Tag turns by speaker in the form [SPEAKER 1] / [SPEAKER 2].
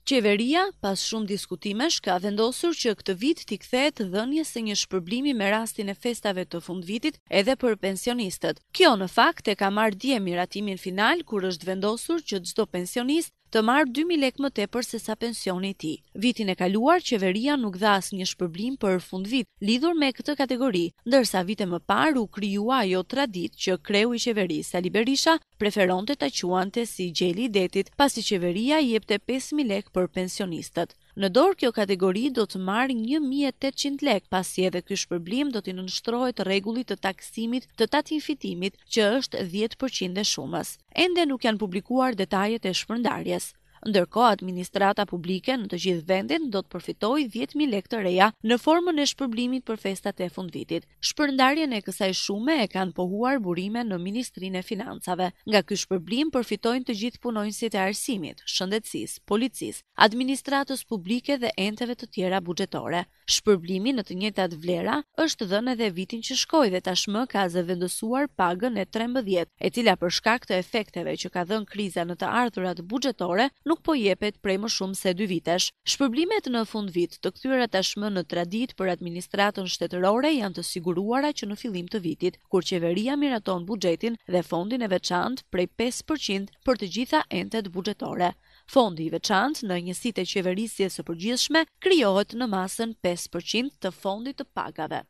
[SPEAKER 1] Qeveria, pas shumë diskutimesh, ka vendosur që këtë vit t'i kthehet dhënies së një shpërblimi me rastin e festave të fundvitit edhe për pensionistët. Kjo në fakt e ka marrë dje miratimin final kur është vendosur që çdo pensionist të marrë 2.000 lekë më tepër se sa pensioni i tij. Vitin e kaluar, qeveria nuk dha asnjë shpërblim për fundvit lidhur me këtë kategori, ndërsa vite më parë u krijua ajo traditë që kreu i qeverisë Sali Berisha preferonte ta quante si gjeli i detit, pasi qeveria i jepte 5.000 lekë për pensionistët. Në dorë kjo kategori do të marrë 1.800 lekë, pasi edhe ky shpërblim do t'i nënshtrohet rregullit të taksimit të tatimfitimit, që është 10% e shumës. Ende nuk janë publikuar detajet e shpërndarjes. Ndërkohë, administrata publike në të gjithë vendin do të përfitojë 10.000 lekë të reja në formën e shpërblimit për festat e fundvitit. Shpërndarjen e kësaj shume e kanë pohuar burime në Ministrinë e Financave. Nga ky shpërblim përfitojnë të gjithë punonjësit e arsimit, shëndetësisë, policisë, administratës publike dhe enteve të tjera buxhetore. Shpërblimi në të njëjtat vlera është dhënë edhe vitin që shkoi dhe tashmë ka zëvendësuar pagën e 13, e cila për shkak të efekteve që ka dhënë kriza në të ardhurat buxhetore nuk po jepet prej më shumë se 2 vitesh. Shpërblimet në fundvit të kthyer tashmë në traditë për administratën shtetërore janë të siguruara që në fillim të vitit, kur qeveria miraton buxhetin dhe fondin e veçantë prej 5% për të gjitha entet buxhetore. Fondi i veçantë në njësitë e qeverisjes së përgjithshme krijohet në masën 5% të fondit të pagave.